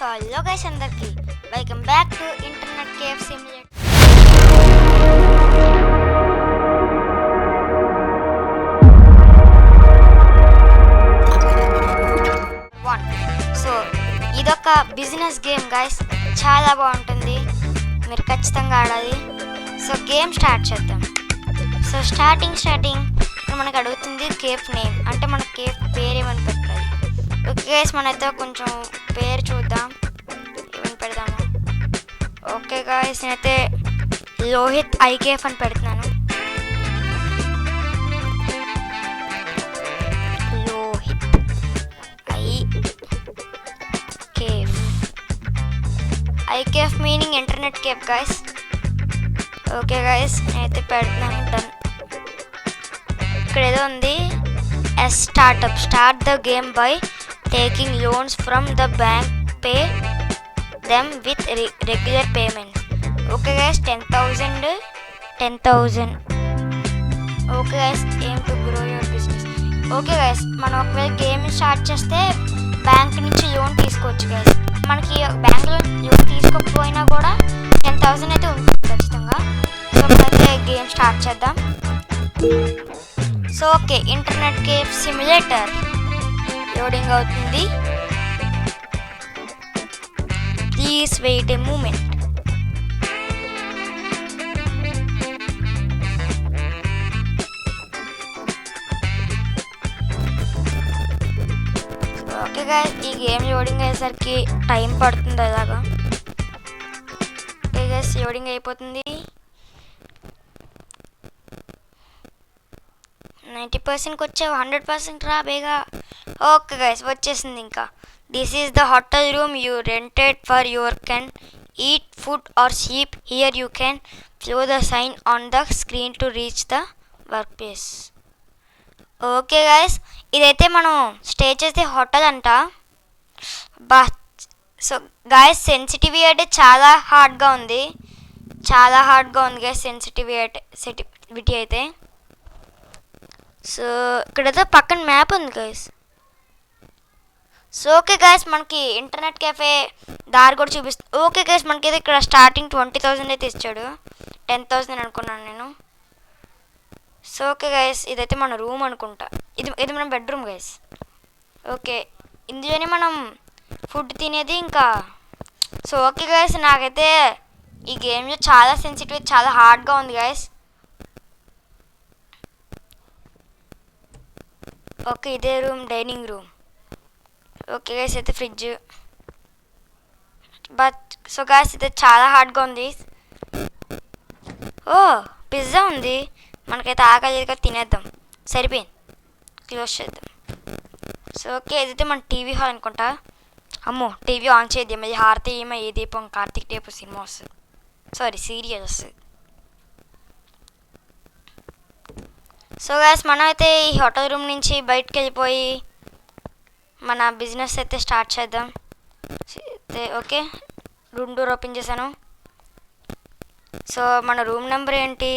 So hello guys అందరికి welcome back to internet cafe simulator 1. So ఇదొక business game guys, చాలా బాగుంటుంది, మీరు ఖచ్చితంగా ఆడాలి. సో గేమ్ స్టార్ట్ చేద్దాం. సో స్టార్టింగ్ మనకు అడుగుతుంది కేఫ్ నేమ్, అంటే మన కేఫ్ పేరు ఏమని పెట్టాలి. ఓకే గైస్, మనైతే కొంచెం పేరు చూద్దాం, ఏమని పెడదాము. ఓకే గైస్, నేనైతే లోహిత్ ఐ కేఫ్ అని పెడుతున్నాను. Lohit I cafe meaning internet cafe guys. Okay guys, నేనైతే పెడుతున్నాను. డన్. ఇక్కడ ఏదో ఉంది, start the game by taking loans from the bank, pay them with regular payments. Okay guys, 10,000. Okay guys, aim to grow your business. Okay guys, మనం ఒకవేళ game start చేస్తే bank నుంచి loan తీసుకోవచ్చు గైస్. మనకి బ్యాంక్లో లోన్ తీసుకోకపోయినా కూడా 10,000 అయితే ఉంటుంది ఖచ్చితంగా. సో మనమైతే గేమ్ స్టార్ట్ చేద్దాం. So okay, internet cafe simulator loading అవుతుంది. Please wait a moment. Okay guys, ఈ గేమ్ లోడింగ్ అయ్యేసరికి టైం పడుతుంది అలాగా. ఓకే గైస్, లోడింగ్ అయిపోతుంది. 90%కి వచ్చావు, 100% రా బేగా. ఓకే గైస్, వచ్చేసింది. ఇంకా this is the hotel room you rented for your can eat food or sleep here. You can follow the sign on the screen to reach the work place. Okay guys, ఇదైతే మనం stay చేసే hotel అంట. So guys, sensitivity అయితే చాలా హార్డ్గా ఉంది guys, sensitivity అయితే. So ఇక్కడైతే పక్కన మ్యాప్ ఉంది గైస్. సో ఓకే గైస్, మనకి ఇంటర్నెట్ కేఫే దారి కూడా చూపిస్తుంది. ఓకే గైస్, మనకి అయితే ఇక్కడ స్టార్టింగ్ 20,000 అయితే ఇచ్చాడు. 10,000 అనుకున్నాను నేను. సో ఓకే గైస్, ఇదైతే మన రూమ్ అనుకుంటా. ఇది మన బెడ్రూమ్ గైస్. ఓకే, ఇందులోనే మనం ఫుడ్ తినేది ఇంకా. సో ఓకే గైస్, నాకైతే ఈ గేమ్లో చాలా సెన్సిటివ్, చాలా హార్డ్గా ఉంది గైస్. ఓకే, ఇదే room, dining room. Okay guys, అయితే ఫ్రిడ్జ్. సో గైస్, ఇది చాలా హార్డ్గా ఉంది. ఓ, పిజ్జా ఉంది. మనకైతే ఆకలి తినేద్దాం, సరిపోయింది. క్లోజ్ చేద్దాం. సో ఓకే, ఇదైతే మన టీవీ హాల్ అనుకుంటా. అమ్మో, టీవీ ఆన్ చేద్దాం. మళ్ళీ హారతి ఏమో ఏ దీపం కార్తీక్ టైపు సినిమా వస్తుంది, సారీ సీరియల్ వస్తుంది. సో గైస్, మనం అయితే ఈ హోటల్ రూమ్ నుంచి బయటకు వెళ్ళిపోయి మన బిజినెస్ అయితే స్టార్ట్ చేద్దాం. ఓకే, రూమ్ డోర్ ఓపెన్ చేశాను. సో మన రూమ్ నెంబర్ ఏంటి?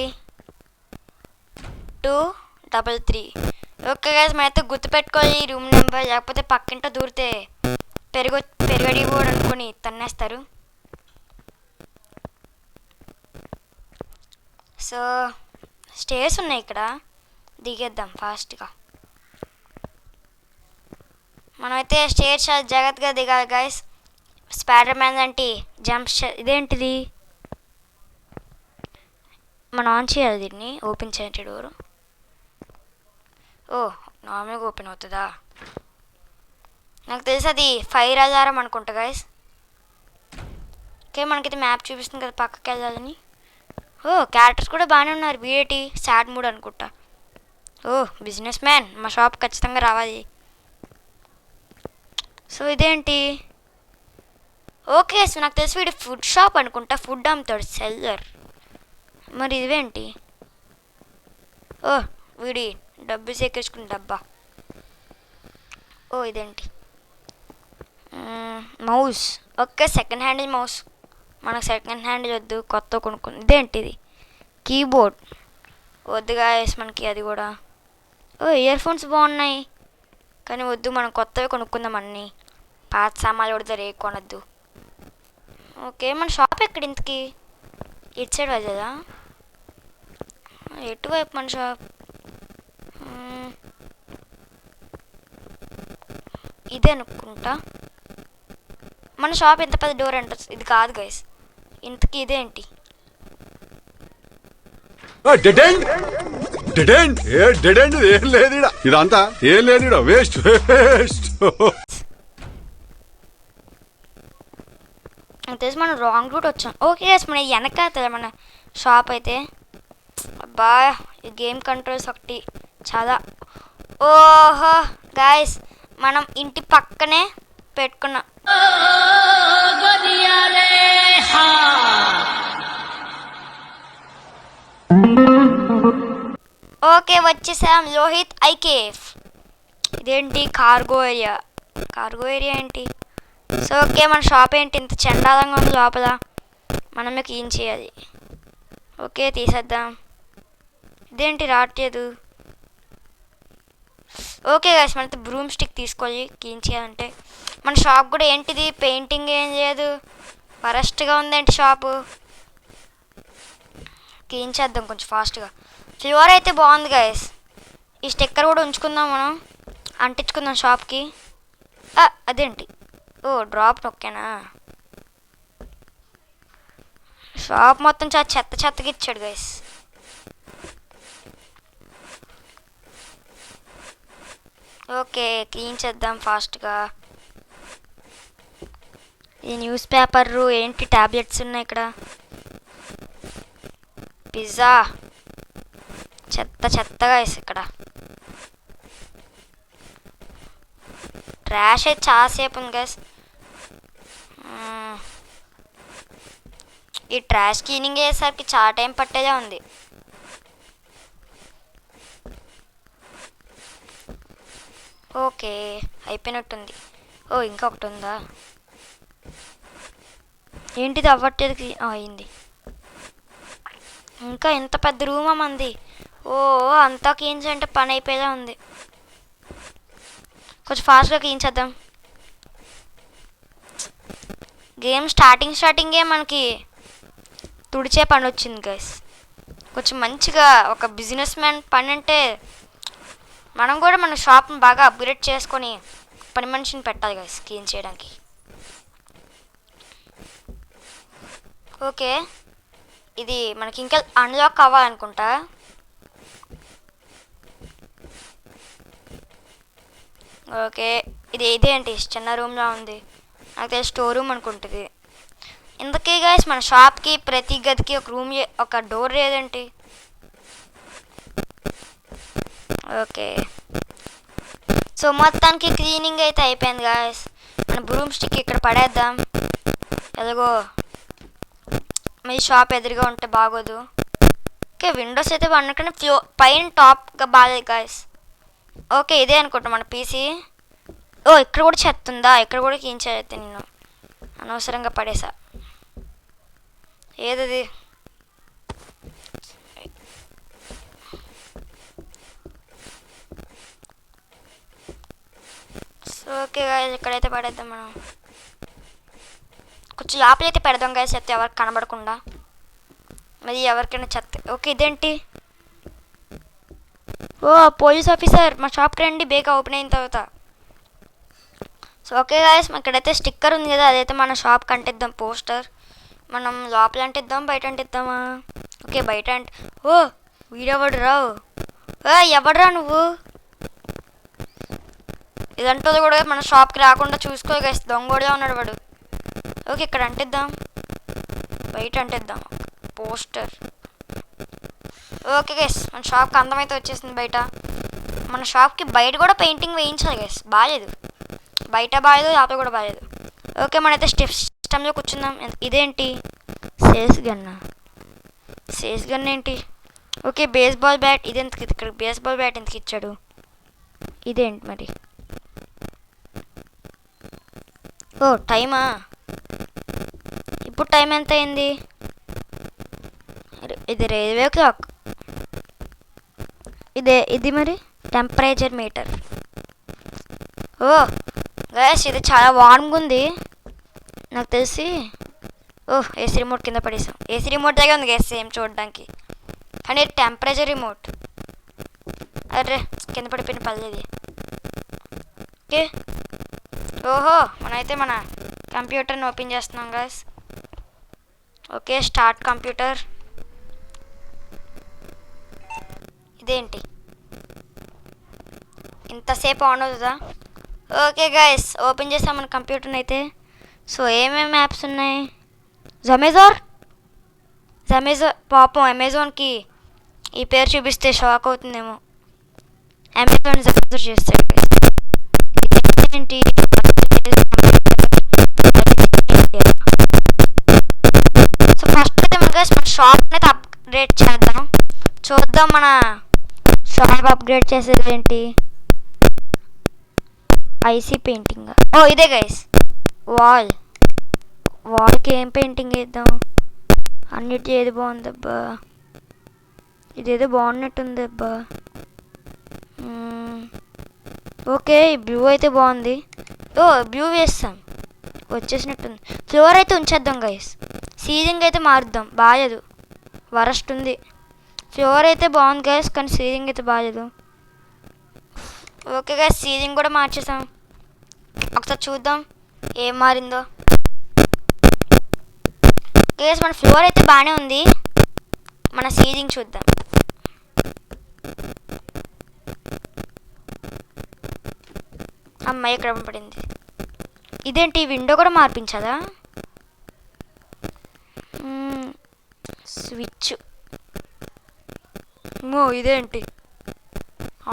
233. ఓకే గైస్, మనమైతే గుర్తుపెట్టుకోవాలి రూమ్ నెంబర్, లేకపోతే పక్కింట దూరితే పెరుగడి కూడా అనుకొని తన్నేస్తారు. సో స్టేర్స్ ఉన్నాయి ఇక్కడ, దిగేద్దాం ఫాస్ట్గా. మనమైతే స్టేర్స్ జాగ్రత్తగా దిగాలి గైస్. స్పైడర్ మ్యాన్ లాంటి జంప్స్. ఇదేంటిది? మనం ఆన్ చేయాలి దీన్ని, ఓపెన్ చేయండి డోరు. ఓ, నార్మల్గా ఓపెన్ అవుతుందా? నాకు తెలిసి అది ఫైర్ అలారం అనుకుంటా గైస్. ఓకే, మనకైతే మ్యాప్ చూపిస్తుంది కదా పక్కకి వెళ్ళాలని. ఓ, క్యారెక్టర్స్ కూడా బాగానే ఉన్నారు. వీడేటి సాడ్ మూడ్ అనుకుంటా. ఓ, బిజినెస్ మ్యాన్, మా షాప్ ఖచ్చితంగా రావాలి. సో ఇదేంటి? ఓకే, సో నాకు తెలిసి వీడి ఫుడ్ షాప్ అనుకుంటా, ఫుడ్ అమ్ముతాడు, సెల్లర్. మరి ఇవేంటి? ఓ, వీడి డబ్బు సేకరించుకున్న డబ్బా. ఓ, ఇదేంటి? Mouse. Okay, second hand mouse. మనకు సెకండ్ హ్యాండ్ వద్దు, కొత్త కొనుక్కుంది. ఇదేంటిది? కీబోర్డ్. వద్దుగా వేసి మనకి అది కూడా. ఓ, ఇయర్ ఫోన్స్ బాగున్నాయి, కానీ వద్దు, మనం కొత్తవి కొనుక్కుందాం. అన్నీ పాత సామాన్లు కొడితే రేపు కొనద్దు. ఓకే మన షాప్ ఎక్కడ ఇంతకి ఇటు సైడ్ కదా ఎటువైపు మన షాప్ ఇదే అనుకుంటా మన షాప్ ఎంత పెద్ద డోర్ ఎంట్రన్స్ ఇది కాదు గైస్ ఇంతకి ఇదేంటి ఇదంతా ఏం లేదు వేస్ట్ వేస్ట్ తెలిసి మనం రాంగ్ రూట్ వచ్చాం ఓకే గైస్ మన వెనక మన షాప్ అయితే అబ్బా ఈ గేమ్ కంట్రోల్స్ ఒకటి చాలా ఓహో గైస్ మనం ఇంటి పక్కనే పెట్టుకున్నాం ఓకే వచ్చేసాం లోహిత్ ఐకేఫ్ ఇదేంటి కార్గో ఏరియా ఏంటి సో ఓకే మన షాప్ ఏంటి ఇంత చండాలంగా ఉంది లోపల మనం మీకు ఏం చేయాలి ఓకే తీసేద్దాం ఇదేంటి రావట్లేదు ఓకే గైస్ మనతో బ్రూమ్ స్టిక్ తీసుకోవాలి క్లీన్ చేయాలంటే మన షాప్ కూడా ఏంటిది పెయింటింగ్ ఏం లేదు వరస్ట్గా ఉందేంటి షాపు క్లీన్ చేద్దాం కొంచెం ఫాస్ట్గా ఫ్లోర్ అయితే బాగుంది గైస్ ఈ స్టిక్కర్ కూడా ఉంచుకుందాం మనం అంటించుకుందాం షాప్కి అదేంటి ఓ డ్రాప్ నొక్కేనా షాప్ మొత్తం చాలా చెత్తగా ఇచ్చాడు గైస్ ఓకే క్లీన్ చేద్దాం ఫాస్ట్గా ఈ న్యూస్ పేపర్ ఏంటి ట్యాబ్లెట్స్ ఉన్నాయి ఇక్కడ పిజ్జా చెత్తగా వేసి ఇక్కడ ట్రాష్ అయితే చాలాసేపు ఉంది గైస్ ఈ ట్రాష్ క్లీనింగ్ అయ్యేసరికి చాలా టైం పట్టేదే ఉంది ఓకే అయిపోయినట్టుంది ఓ ఇంకా ఒకటి ఉందా ఏంటిది అవ్వట్లేదు అయింది ఇంకా ఎంత పెద్ద రూమా మంది ఓ అంతా క్లీన్ చేయంటే పని అయిపోయేలా ఉంది కొంచెం ఫాస్ట్గా క్లీన్ చేద్దాం గేమ్ స్టార్టింగే మనకి తుడిచే పని వచ్చింది గైస్ కొంచెం మంచిగా ఒక బిజినెస్ మ్యాన్ పని అంటే మనం కూడా మన షాప్ని బాగా అప్గ్రేడ్ చేసుకొని పని మనిషిని పెట్టాలి గైస్ క్లీన్ చేయడానికి ఓకే ఇది మనకి ఇంకా అన్లాక్ అవ్వాలనుకుంటా ఓకే ఇదేంటి చిన్న రూమ్లా ఉంది నాకు తెలిసి స్టోర్ రూమ్ అనుకుంటుంది ఇందుకే గైస్ మన షాప్కి ప్రతి గదికి ఒక రూమ్ ఒక డోర్ లేదేంటి ఓకే సో మొత్తానికి క్లీనింగ్ అయితే అయిపోయింది గాయస్ మన బ్రూమ్ స్టిక్ ఇక్కడ పడేద్దాం ఎలాగో మీ షాప్ ఎదురుగా ఉంటే బాగోదు ఓకే విండోస్ అయితే అన్నకన్నా పైన టాప్గా బాగాలేదు గాయస్ ఓకే ఇదే అనుకుంటా మన పీసీ ఓ ఇక్కడ కూడా చెత్త ఉందా ఇక్కడ కూడా క్లీన్ చేయతే నేను అనవసరంగా పడేసా ఏదది ఓకే గాయస్ ఇక్కడైతే పడేద్దాం మనం కొంచెం లోపల అయితే పెడదాం గాయస్ చెత్త ఎవరికి కనబడకుండా మరి ఎవరికైనా చెత్త ఓకే ఇదేంటి ఓ పోలీస్ ఆఫీసర్ మా షాప్కి రండి బేగా ఓపెన్ అయిన తర్వాత సో ఓకే గాయస్ ఇక్కడైతే స్టిక్కర్ ఉంది కదా అదైతే మన షాప్కి అంటిద్దాం పోస్టర్ మనం లోపల అంటిద్దాం బయట అంటిద్దామా ఓకే బయట ఓ వీడెవడు రావు ఎవడరా నువ్వు ఇదంటోది కూడా మన షాప్కి రాకుండా చూసుకో గైస్ దొంగోడిగా ఉన్నాడు వాడు ఓకే ఇక్కడ అంటిద్దాం బయట అంటిద్దాం పోస్టర్ ఓకే గైస్ మన షాప్కి అందమైతే వచ్చేసింది బయట మన షాప్కి బయట కూడా పెయింటింగ్ వేయించాలి గైస్ బాగాలేదు బయట బాగాలేదు లోపల కూడా బాగాలేదు ఓకే మనైతే సిస్టంలో కూర్చుందాం ఇదేంటి సేల్స్ గన్ ఏంటి ఓకే బేస్బాల్ బ్యాట్ ఇదెందుకు ఇక్కడ బేస్బాల్ బ్యాట్ ఎందుకు ఇచ్చాడు ఇదేంటి మరి ఓ టైమా ఇప్పుడు టైం ఎంత అయింది ఇది రైల్వే క్లాక్ ఇది మరి టెంపరేచర్ మీటర్ ఓ గైస్ ఇది చాలా వార్మ్గా ఉంది నాకు తెలిసి ఓహ్ ఏసీ రిమోట్ కింద పడేసాం. ఏసీ రిమోట్ దగ్గర ఉంది గైస్ సేమ్ చూడడానికి, కానీ టెంపరేచర్ రిమోట్. అరే కింద పడిపోయిన పర్లేదు. ఓకే ఓహో మనమైతే మన కంప్యూటర్ని ఓపెన్ చేస్తున్నాం గైస్. Okay start computer. ఇదేంటి ఇంతసేపు ఆన్ అవుతుందా? ఓకే గైస్ ఓపెన్ చేసాం మన కంప్యూటర్ని అయితే. సో ఏమేమి యాప్స్ ఉన్నాయి? జొమాటో పాపం అమెజాన్కి ఈ పేరు చూపిస్తే షాక్ అవుతుందేమో. అమెజాన్ జొమాటో చేస్తాడు ఏంటి? సో ఫస్ట్ అయితే మన గైస్ మన షాప్ని అయితే అప్గ్రేడ్ చేద్దాం. చూద్దాం మన షాప్ అప్గ్రేడ్ చేసేది ఏంటి. IC painting. ఓ ఇదే గైస్ వాల్కి ఏం పెయింటింగ్ వేద్దాం? అన్నిటి ఏది బాగుంది అబ్బా? ఇదేదో బాగున్నట్టుంది అబ్బా. ఓకే బ్లూ అయితే బాగుంది. ఓ బ్లూ వేస్తాం, వచ్చేసినట్టుంది. ఫ్లోర్ అయితే ఉంచేద్దాం గైస్. సీలింగ్ అయితే మారుద్దాం, బాగాలేదు, వరస్ట్ ఉంది. ఫ్లోర్ అయితే బాగుంది గైస్, కానీ సీలింగ్ అయితే బాగాలేదు. ఓకే గైస్ సీలింగ్ కూడా మార్చేసాం. ఒకసారి చూద్దాం ఏం మారిందో. గైస్ మన ఫ్లోర్ అయితే బాగానే ఉంది, మన సీలింగ్ చూద్దాం. అమ్మాయి ఎక్కడ పడింది? ఇదేంటి విండో కూడా మార్పించదా? స్విచ్ ఇదేంటి?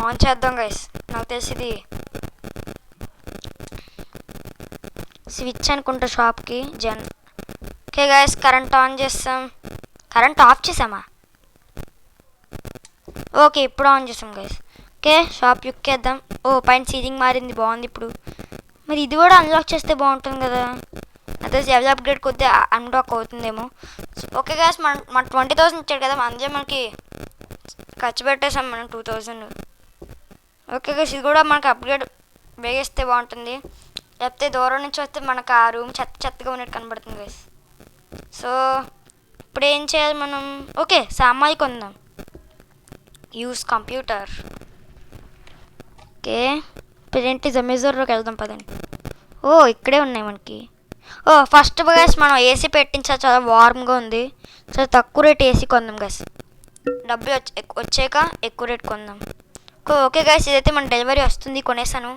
ఆన్ చేద్దాం గైస్. నాకు తెలిసి ఇది స్విచ్ అనుకుంటా షాప్కి ఓకే గైస్ కరెంట్ ఆన్ చేస్తాం. కరెంట్ ఆఫ్ చేసామా? ఓకే ఇప్పుడు ఆన్ చేసాం గైస్. ఓకే షాప్ యుక్కేద్దాం. ఓ పైన సీలింగ్ మారింది, బాగుంది ఇప్పుడు. మరి ఇది కూడా అన్లాక్ చేస్తే బాగుంటుంది కదా. అదే లెవెల్ అప్గ్రేడ్ కొద్దిగా అన్లాక్ అవుతుందేమో. ఓకే గైస్ మన 20,000 ఇచ్చాడు కదా, అందుకే మనకి ఖర్చు పెట్టేసాం మనం 2,000. ఓకే గైస్ ఇది కూడా మనకి అప్గ్రేడ్ వేగిస్తే బాగుంటుంది, లేకపోతే దూరం నుంచి వస్తే మనకు ఆ రూమ్ చెత్తగా ఉన్నట్టు కనబడుతుంది గైస్. సో ఇప్పుడు ఏం చేయాలి మనం? ఓకే సామాయి కొందాం. Use computer. ఓకే ప్రింట్ జొమాటోకి వెళ్దాం పదండి. ఓ ఇక్కడే ఉన్నాయి మనకి. ఓ ఫస్ట్ గైస్ మనం ఏసీ పెట్టించా, చాలా వార్మ్గా ఉంది. చాలా తక్కువ రేట్ ఏసీ కొందాం గైస్. డబ్బులు వచ్చాక ఎక్కువ రేట్ కొందాం. ఓకే గైస్ ఇదైతే మన డెలివరీ వస్తుంది, కొనేసాను.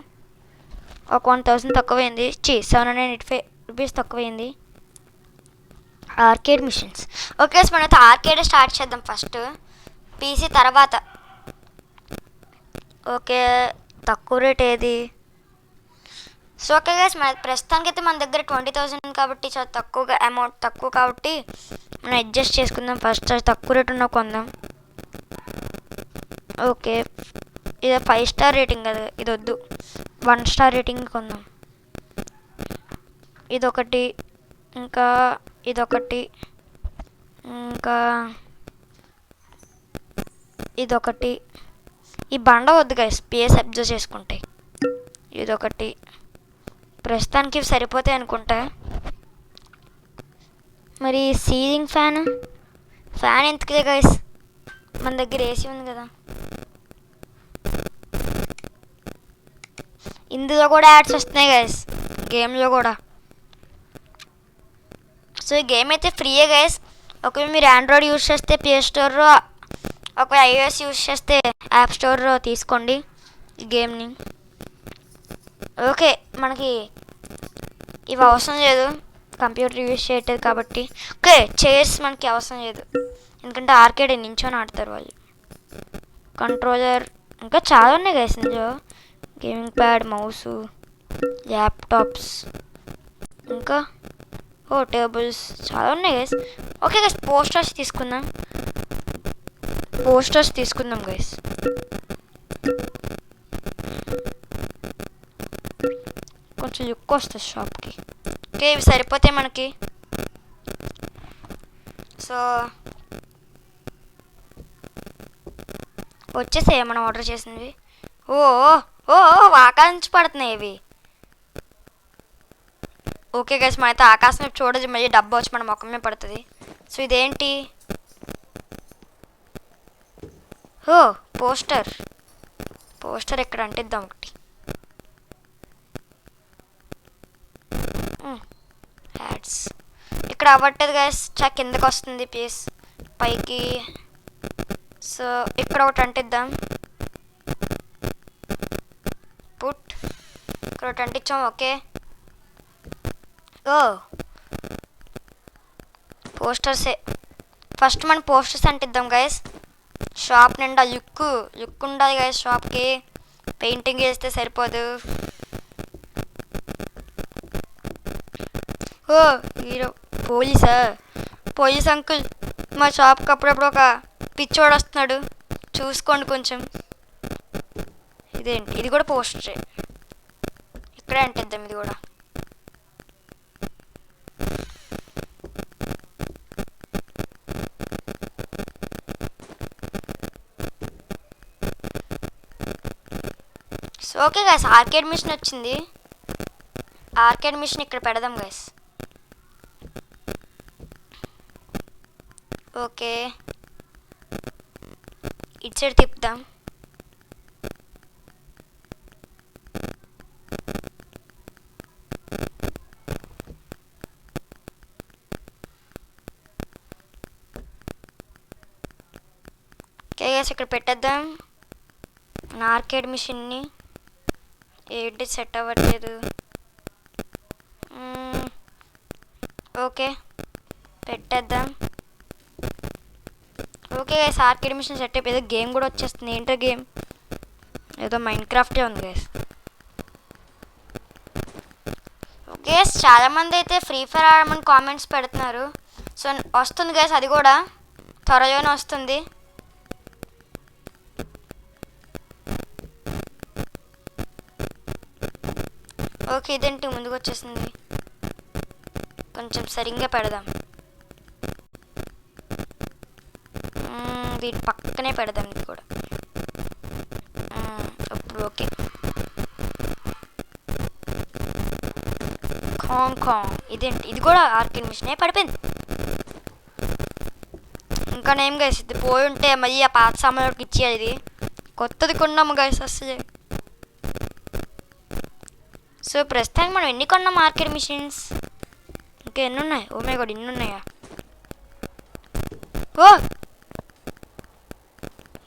ఒక 1,000 తక్కువైంది, 785 రూపీస్ తక్కువైంది. Orchid machines. ఓకే మనం అయితే ఆర్కేడ్ స్టార్ట్ చేద్దాం ఫస్ట్, పీసీ తర్వాత. ఓకే తక్కువ రేట్ ఏది? సో ఓకే గైస్ ప్రస్తుతానికి అయితే మన దగ్గర 20,000 కాబట్టి చాలా తక్కువగా అమౌంట్ తక్కువ కాబట్టి మనం అడ్జస్ట్ చేసుకుందాం. ఫస్ట్ తక్కువ రేట్ ఉన్న కొందాం. ఓకే ఇది 5 స్టార్ రేటింగ్ కదా, ఇది వద్దు, 1 స్టార్ రేటింగ్ కొందాం. ఇదొకటి, ఇంకా ఇదొకటి, ఇంకా ఇదొకటి. ఈ బండ వద్దు గైస్, స్పేస్ అబ్జర్వ్ చేసుకుంటాయి. ఇదొకటి, ప్రస్తుతానికి సరిపోతాయి అనుకుంటా. మరి సీలింగ్ ఫ్యాన్ ఎందుకులే గైస్, మన దగ్గర ఏసీ ఉంది కదా. ఇందులో కూడా యాడ్స్ వస్తున్నాయి గైస్, గేమ్లో కూడా. సో ఈ గేమ్ అయితే ఫ్రీయే గైస్. ఒకవేళ మీరు ఆండ్రాయిడ్ యూజ్ చేస్తే ప్లే స్టోర్లో, ఒకవేళ ఐఓఎస్ యూజ్ చేస్తే యాప్ స్టోర్లో తీసుకోండి ఈ గేమ్ని. ఓకే మనకి ఇవి అవసరం లేదు, కంప్యూటర్ యూజ్ చేయట్లేదు కాబట్టి. ఓకే చైర్స్ మనకి అవసరం లేదు, ఎందుకంటే ఆర్కేడ్ నించొని ఆడతారు వాళ్ళు. కంట్రోలర్ ఇంకా చాలా ఉన్నాయి గైస్ ఇందులో. గేమింగ్ ప్యాడ్, మౌసు, ల్యాప్టాప్స్, ఇంకా టేబుల్స్ చాలా ఉన్నాయి గైస్. ఓకే గైస్ పోస్టర్స్ తీసుకుందాం గైస్. కొంచెం లుక్ వస్తుంది షాప్కి. ఓకే ఇవి సరిపోతాయి మనకి. సో వచ్చేసాయి మనం ఆర్డర్ చేసినవి. ఓ వాకా నుంచి పడుతున్నాయి ఇవి. ఓకే గైస్ మనైతే ఆకాశం వైపు చూడదు, మళ్ళీ డబ్బా వచ్చి మన ముఖమే పడుతుంది. సో ఇదేంటి? ఓ పోస్టర్ ఎక్కడ అంటిద్దాం ఒకటి. యాడ్స్ ఇక్కడ అవ్వట్లేదు గైస్, కిందకి వస్తుంది ప్లీజ్ పైకి. సో ఇక్కడ ఒకటి అంటిద్దాం. ఇక్కడ ఒకటి అంటించాం. ఓకే ఓ పోస్టర్సే ఫస్ట్ మనం పోస్టర్స్ అంటిద్దాం గైస్. షాప్ నిండా లుక్ ఉండాలి గైస్. షాప్కి పెయింటింగ్ వేస్తే సరిపోదు. ఓ హీరో పోలీస్ అంకుల్, మా షాప్కి అప్పుడప్పుడు ఒక పిచ్చోడు వస్తున్నాడు, చూసుకోండి కొంచెం. ఇదేంటి? ఇది కూడా పోస్టరే, ఇక్కడే అంటిద్దాం ఇది కూడా. So okay guys, arcade machine వచ్చింది. ఆర్కేడ్ మిషన్ ఇక్కడ పెడదాం గైస్. ఓకే ఇటు సైడ్ తిప్పుదాం. ఓకే గైస్ ఇక్కడ పెట్టేద్దాం మన ఆర్కేడ్ మిషన్ని. ఏంటి సెట్ అవ్వట్లేదు. ఓకే పెట్టేద్దాం. Okay guys arcade machine set అయిపోయి గేమ్ కూడా వచ్చేస్తుంది. ఏంటో గేమ్? ఏదో మైండ్ క్రాఫ్టే ఉంది గైస్. ఓకే చాలామంది అయితే ఫ్రీ ఫైర్ ఆడమని కామెంట్స్ పెడుతున్నారు. సో వస్తుంది గైస్, అది కూడా త్వరలోనే వస్తుంది. ఓకే ఇదేంటి ముందుకు వచ్చేసింది, కొంచెం సరిగ్గా పెడదాం. దీని పక్కనే పెడదాం ఇది కూడా. ఇప్పుడు ఓకే కాంగ్ ఇదేంటి? ఇది కూడా ఆర్కేడ్ మిషనే పడిపోయింది. ఇంకా నేమ్ గైస్, ఇది పోయి ఉంటే మళ్ళీ ఆ పాత సామాన్లోకి ఇచ్చేయాలి. ఇది కొత్తది కొన్నాము గైస్ అసలే. సో ప్రస్తుతానికి మనం ఎన్ని కొన్నాం ఆర్కేడ్ మిషన్స్? ఇంకా ఎన్ని ఉన్నాయి? ఓ మై గాడ్ ఇన్ని ఉన్నాయా? ఓ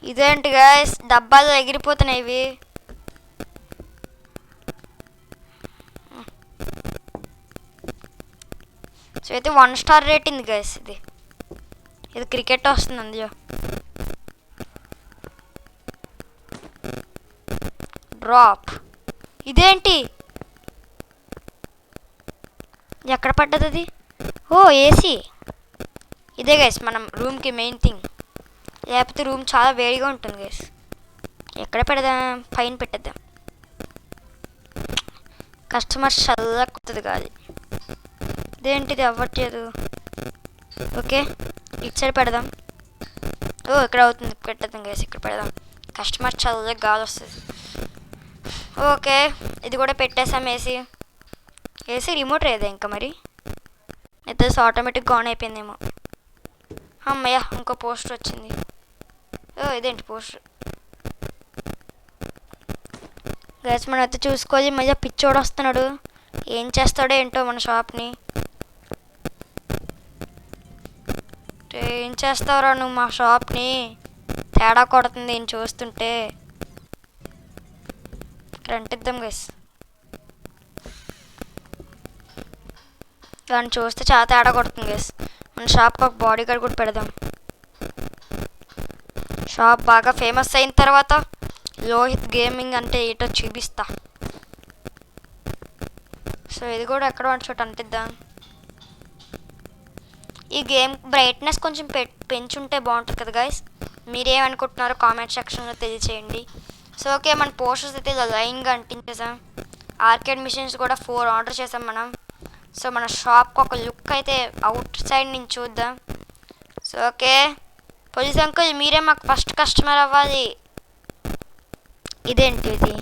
ఇదేంటి గైస్, డబ్బాలు ఎగిరిపోతున్నాయి ఇవి. సో అయితే 1 స్టార్ రేటింగ్ గైస్. ఇది క్రికెట్ వస్తుంది అందులో. డ్రాప్ ఇదేంటి? ఎక్కడ పడ్డది అది? ఓ ఏసీ. ఇదే గైస్ మనం రూమ్కి మెయిన్ థింగ్, లేకపోతే రూమ్ చాలా వేడిగా ఉంటుంది గైస్. ఎక్కడ పెడదాం? పైన పెట్టేద్దాం. కస్టమర్ చల్లగా కుతుంది కాదు. ఇదేంటిది అవ్వట్లేదు. ఓకే ఇటు సైడ్ పెడదాం. ఓ ఇక్కడ అవుతుంది, పెట్టేద్దాం గైస్. ఇక్కడ పెడదాం, కస్టమర్ చల్లగా గాలి వస్తుంది. ఓకే ఇది కూడా పెట్టేసాం. ఏసీ రిమోట్ లేదా ఇంకా? మరి అయితే ఆటోమేటిక్గా ఆన్ అయిపోయిందేమో. అమ్మయ్య ఇంకో పోస్టర్ వచ్చింది. ఓ ఇదేంటి పోస్టర్? గైస్ మనం అయితే చూసుకోవాలి. మళ్ళీ పిచ్చోడు వస్తున్నాడు, ఏం చేస్తాడో ఏంటో మన షాప్ని. ఏం చేస్తావురా నువ్వు మా షాప్ని? తేడా కొడుతుంది ఏం చూస్తుంటే. ఇక్కడ అంటిద్దాం గైస్. దాన్ని చూస్తే చాలా తేడా కొడుతుంది గైస్. మన షాప్కి ఒక బాడీ గార్డ్ కూడా పెడదాం. షాప్ బాగా ఫేమస్ అయిన తర్వాత లోహిత్ గేమింగ్ అంటే ఏంటో చూపిస్తా. సో ఇది కూడా ఎక్కడో ఒక చోట అంటిద్దాం. ఈ గేమ్ బ్రైట్నెస్ కొంచెం పెంచుంటే బాగుంటుంది కదా గైస్. మీరేమనుకుంటున్నారో కామెంట్ సెక్షన్లో తెలియచేయండి. సో ఓకే మన పోస్టర్స్ అయితే ఇలా లైన్గా అంటించేసాం. ఆర్కేడ్ మిషన్స్ కూడా 4 ఆర్డర్ చేసాం మనం. సో మన షాప్కి ఒక లుక్ అయితే అవుట్ సైడ్ నుంచి చూద్దాం. సో ఓకే పోలీస్ అంకుల్ మీరే మాకు ఫస్ట్ కస్టమర్ అవ్వాలి. ఇదేంటి ఇది?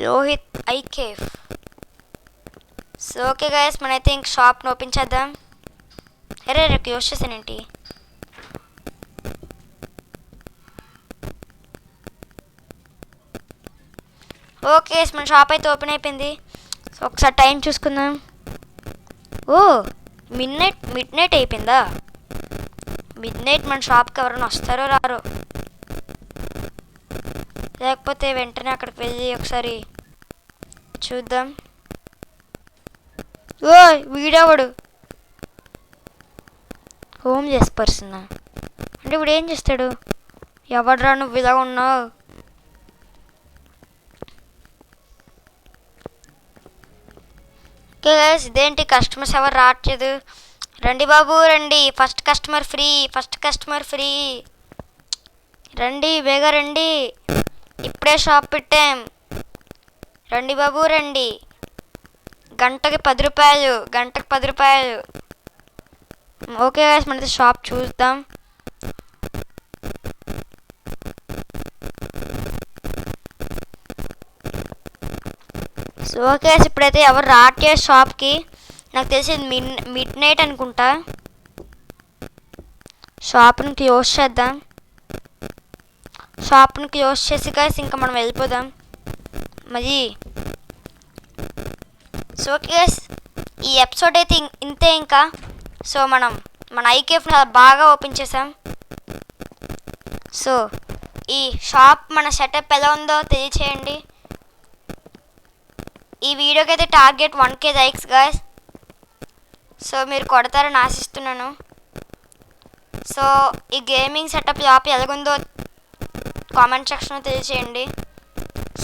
లోహిత్ ఐకేఫ్. సో ఓకే గైస్ మనైతే ఇంక షాప్ని ఓపెన్ చేద్దాం. అరే రేపు యూస్ చేశానేంటి. ఓకే మన షాప్ అయితే ఓపెన్ అయిపోయింది. సో ఒకసారి టైం చూసుకుందాం. ఓ మిడ్ నైట్ అయిపోయిందా. మిడ్ నైట్ మన షాప్కి ఎవరైనా వస్తారో రారో, లేకపోతే వెంటనే అక్కడికి వెళ్ళి ఒకసారి చూద్దాం. ఓ వీడెవడు హోమ్ చేసే పర్సన్ అంటే ఇప్పుడు ఏం చేస్తాడు. ఎవడరా నువ్వు ఇలా ఉన్నావు. ఓకే గైస్ ఇదేంటి కస్టమర్స్ ఎవరు రావట్లేదు. రండి బాబు రండి, ఫస్ట్ కస్టమర్ ఫ్రీ. రండి బేగా రండి, ఇప్పుడే షాప్ పెట్టాం. రండి బాబు రండి. గంటకి 10 రూపాయలు. ఓకే గైస్ మనది షాప్ చూద్దాం. సో ఓకే ఇప్పుడైతే ఎవరు రావట్లేదు షాప్కి. నాకు తెలిసి మిడ్ నైట్ అనుకుంటా. షాప్ని క్లోజ్ చేద్దాం. షాప్ని క్లోజ్ చేసి గైస్ ఇంకా మనం వెళ్ళిపోదాం మరి. సో ఓకే గైస్ ఈ ఎపిసోడ్ అయితే ఇంతే ఇంకా. సో మన ఐకేఫ్ని చాలా బాగా ఓపెన్ చేసాం. సో ఈ షాప్ మన సెటప్ ఎలా ఉందో తెలియచేయండి. ఈ వీడియోకి అయితే target 1K likes guys. So మీరు కొడతారని ఆశిస్తున్నాను. సో ఈ గేమింగ్ సెటప్ షాప్ ఎలాగుందో కామెంట్ సెక్షన్లో తెలియచేయండి.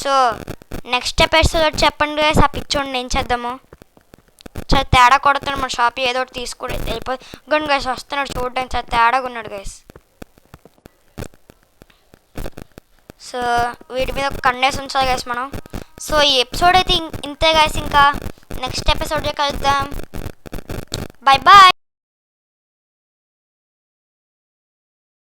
సో నెక్స్ట్ ఎపిసోడ్ చెప్పండి గాయస్, ఆ పిక్చర్ నేను చేద్దాము. చాలా తేడా కొడుతున్నాడు మన షాప్, ఏదో ఒకటి తీసుకుని వెళ్ళిపోయి గైస్ వస్తున్నాడు చూడడానికి. చాలా తేడాగా ఉన్నాడు గైస్. సో వీటి మీద కన్నేసి ఉంచాలి గైస్ మనం. సో ఈ ఎపిసోడ్ అయితే ఇంతే గైస్. ఇంకా నెక్స్ట్ ఎపిసోడ్లో కలుద్దాం. బాయ్.